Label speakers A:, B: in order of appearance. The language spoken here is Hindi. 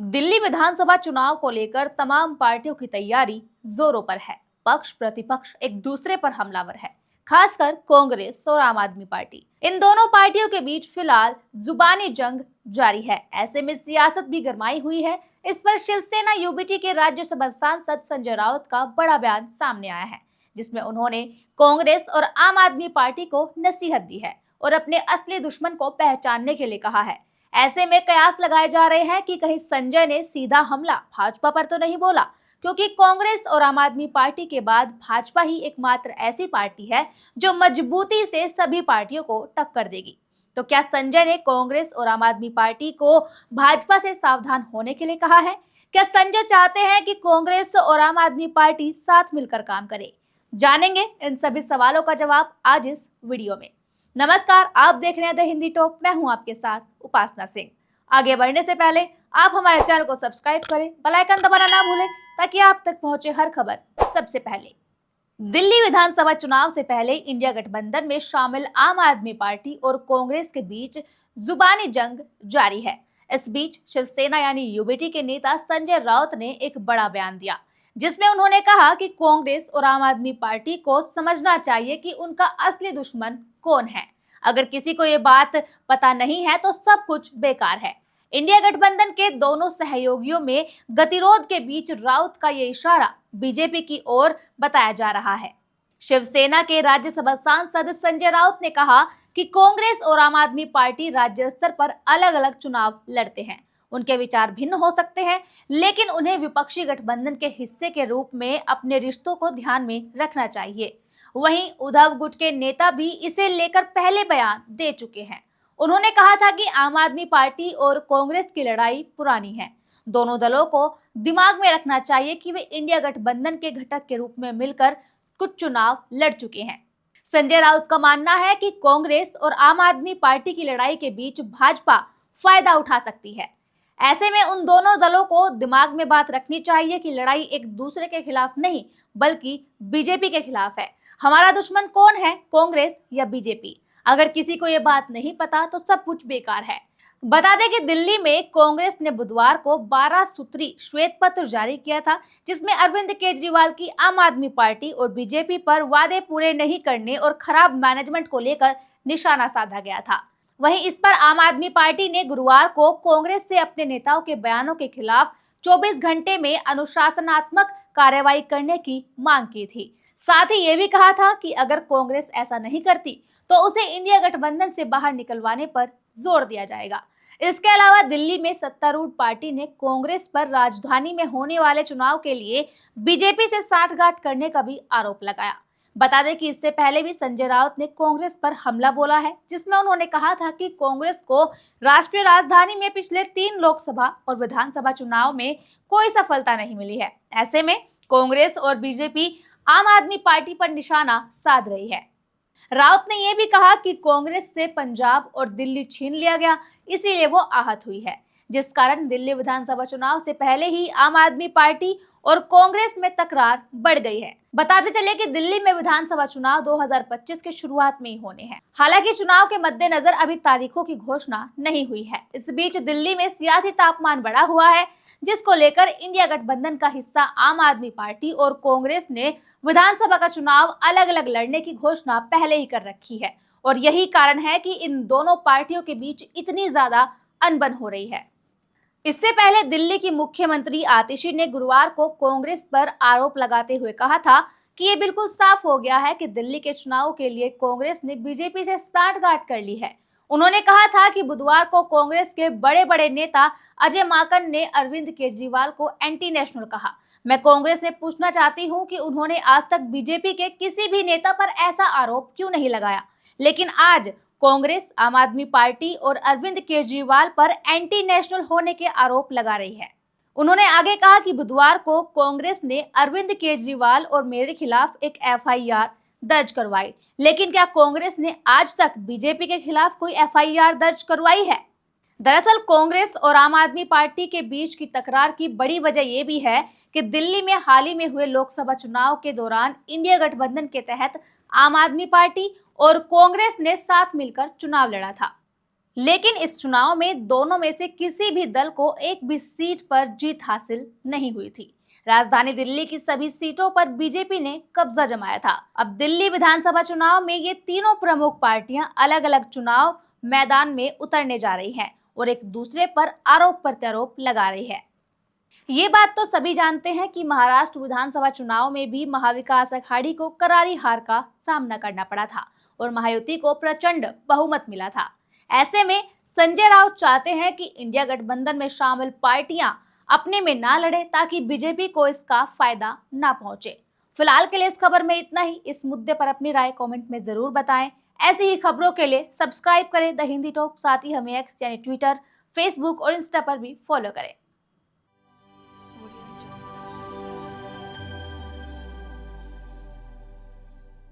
A: दिल्ली विधानसभा चुनाव को लेकर तमाम पार्टियों की तैयारी जोरों पर है। पक्ष प्रतिपक्ष एक दूसरे पर हमलावर है, खासकर कांग्रेस और आम आदमी पार्टी। इन दोनों पार्टियों के बीच फिलहाल जुबानी जंग जारी है। ऐसे में सियासत भी गरमाई हुई है। इस पर शिवसेना यूबीटी के राज्यसभा सांसद संजय राउत का बड़ा बयान सामने आया है, जिसमें उन्होंने कांग्रेस और आम आदमी पार्टी को नसीहत दी है और अपने असली दुश्मन को पहचानने के लिए कहा है। ऐसे में कयास लगाए जा रहे हैं कि कहीं संजय ने सीधा हमला भाजपा पर तो नहीं बोला, क्योंकि कांग्रेस और आम आदमी पार्टी के बाद भाजपा ही एकमात्र ऐसी पार्टी है जो मजबूती से सभी पार्टियों को टक्कर देगी। तो क्या संजय ने कांग्रेस और आम आदमी पार्टी को भाजपा से सावधान होने के लिए कहा है? क्या संजय चाहते हैं कि कांग्रेस और आम आदमी पार्टी साथ मिलकर काम करे? जानेंगे इन सभी सवालों का जवाब आज इस वीडियो में। नमस्कार, आप देख रहे हैं द हिंदी टॉप। मैं हूं आपके साथ उपासना सिंह। आगे बढ़ने से पहले आप हमारे चैनल को सब्सक्राइब करें, बेल आइकन दबाना ना भूलें ताकि आप तक पहुंचे हर खबर सबसे पहले। दिल्ली विधानसभा चुनाव से पहले इंडिया गठबंधन में शामिल आम आदमी पार्टी और कांग्रेस के बीच जुबानी जंग जारी है। इस बीच शिवसेना यानी यूबीटी के नेता संजय राउत ने एक बड़ा बयान दिया, जिसमें उन्होंने कहा कि कांग्रेस और आम आदमी पार्टी को समझना चाहिए कि उनका असली दुश्मन कौन है। अगर किसी को ये बात पता नहीं है तो सब कुछ बेकार है। इंडिया गठबंधन के दोनों सहयोगियों में गतिरोध के बीच राउत का ये इशारा बीजेपी की ओर बताया जा रहा है। शिवसेना के राज्यसभा सांसद संजय राउत ने कहा कि कांग्रेस और आम आदमी पार्टी राज्य स्तर पर अलग अलग चुनाव लड़ते हैं। उनके विचार भिन्न हो सकते हैं, लेकिन उन्हें विपक्षी गठबंधन के हिस्से के रूप में अपने रिश्तों को ध्यान में रखना चाहिए। वहीं उद्धव गुट के नेता भी इसे लेकर पहले बयान दे चुके हैं। उन्होंने कहा था कि आम आदमी पार्टी और कांग्रेस की लड़ाई पुरानी है। दोनों दलों को दिमाग में रखना चाहिए कि वे इंडिया गठबंधन के घटक के रूप में मिलकर कुछ चुनाव लड़ चुके हैं। संजय राउत का मानना है कि कांग्रेस और आम आदमी पार्टी की लड़ाई के बीच भाजपा फायदा उठा सकती है। ऐसे में उन दोनों दलों को दिमाग में बात रखनी चाहिए कि लड़ाई एक दूसरे के खिलाफ नहीं, बल्कि बीजेपी के खिलाफ है। हमारा दुश्मन कौन है, कांग्रेस या बीजेपी? अगर किसी को ये बात नहीं पता तो सब कुछ बेकार है। बता दें कि दिल्ली में कांग्रेस ने बुधवार को 12 सूत्री श्वेत पत्र जारी किया था, जिसमें अरविंद केजरीवाल की आम आदमी पार्टी और बीजेपी पर वादे पूरे नहीं करने और खराब मैनेजमेंट को लेकर निशाना साधा गया था। वहीं इस पर आम आदमी पार्टी ने गुरुवार को कांग्रेस से अपने नेताओं के बयानों के खिलाफ 24 घंटे में अनुशासनात्मक कार्रवाई करने की मांग की थी। साथ ही ये भी कहा था कि अगर कांग्रेस ऐसा नहीं करती तो उसे इंडिया गठबंधन से बाहर निकलवाने पर जोर दिया जाएगा। इसके अलावा दिल्ली में सत्तारूढ़ पार्टी ने कांग्रेस पर राजधानी में होने वाले चुनाव के लिए बीजेपी से साठगांठ करने का भी आरोप लगाया। बता दें कि इससे पहले भी संजय राउत ने कांग्रेस पर हमला बोला है, जिसमें उन्होंने कहा था कि कांग्रेस को राष्ट्रीय राजधानी में पिछले 3 लोकसभा और विधानसभा चुनाव में कोई सफलता नहीं मिली है। ऐसे में कांग्रेस और बीजेपी आम आदमी पार्टी पर निशाना साध रही है। राउत ने यह भी कहा कि कांग्रेस से पंजाब और दिल्ली छीन लिया गया, इसीलिए वो आहत हुई है, जिस कारण दिल्ली विधानसभा चुनाव से पहले ही आम आदमी पार्टी और कांग्रेस में तकरार बढ़ गई है। बताते चले कि दिल्ली में विधानसभा चुनाव 2025 के शुरुआत में ही होने हैं। हालांकि चुनाव के मद्देनजर अभी तारीखों की घोषणा नहीं हुई है। इस बीच दिल्ली में सियासी तापमान बढ़ा हुआ है, जिसको लेकर इंडिया गठबंधन का हिस्सा आम आदमी पार्टी और कांग्रेस ने विधानसभा का चुनाव अलग अलग लड़ने की घोषणा पहले ही कर रखी है, और यही कारण है कि इन दोनों पार्टियों के बीच इतनी ज्यादा अनबन हो रही है। इससे पहले दिल्ली की मुख्यमंत्री आतिशी ने गुरुवार को कांग्रेस पर आरोप लगाते हुए कहा था कि ये बिल्कुल साफ हो गया है कि दिल्ली के चुनाव के लिए कांग्रेस ने बीजेपी से साठगांठ कर ली है। उन्होंने कहा था कि बुधवार को कांग्रेस के बड़े बड़े नेता अजय माकन ने अरविंद केजरीवाल को एंटी नेशनल कहा। मैं कांग्रेस से पूछना चाहती हूं कि उन्होंने आज तक बीजेपी के किसी भी नेता पर ऐसा आरोप क्यों नहीं लगाया, लेकिन आज कांग्रेस आम आदमी पार्टी और अरविंद केजरीवाल पर एंटी नेशनल होने के आरोप लगा रही है। उन्होंने आगे कहा कि बुधवार को कांग्रेस ने अरविंद केजरीवाल और मेरे खिलाफ एक एफआईआर दर्ज करवाई, लेकिन क्या कांग्रेस ने आज तक बीजेपी के खिलाफ कोई एफआईआर दर्ज करवाई है? दरअसल कांग्रेस और आम आदमी पार्टी के बीच की तकरार की बड़ी वजह यह भी है कि दिल्ली में हाल ही में हुए लोकसभा चुनाव के दौरान इंडिया गठबंधन के तहत आम आदमी पार्टी और कांग्रेस ने साथ मिलकर चुनाव लड़ा था। लेकिन इस चुनाव में दोनों में से किसी भी दल को एक भी सीट पर जीत हासिल नहीं हुई थी। राजधानी दिल्ली की सभी सीटों पर बीजेपी ने कब्जा जमाया था। अब दिल्ली विधानसभा चुनाव में ये तीनों प्रमुख पार्टियां अलग अलग चुनाव मैदान में उतरने जा रही हैं और एक दूसरे पर आरोप प्रत्यारोप लगा रही है। ये बात तो सभी जानते हैं कि महाराष्ट्र विधानसभा चुनाव में भी महाविकास अघाड़ी को करारी हार का सामना करना पड़ा था और महायुति को प्रचंड बहुमत मिला था। ऐसे में संजय राउत चाहते हैं कि इंडिया गठबंधन में शामिल पार्टियां अपने में ना लड़े ताकि बीजेपी को इसका फायदा ना पहुंचे। फिलहाल के लिए इस खबर में इतना ही। इस मुद्दे पर अपनी राय कमेंट में जरूर बताएं। ऐसी ही खबरों के लिए सब्सक्राइब करें द हिंदी टॉप, साथ ही हमें एक्स यानी ट्विटर, फेसबुक और इंस्टा पर भी फॉलो करें।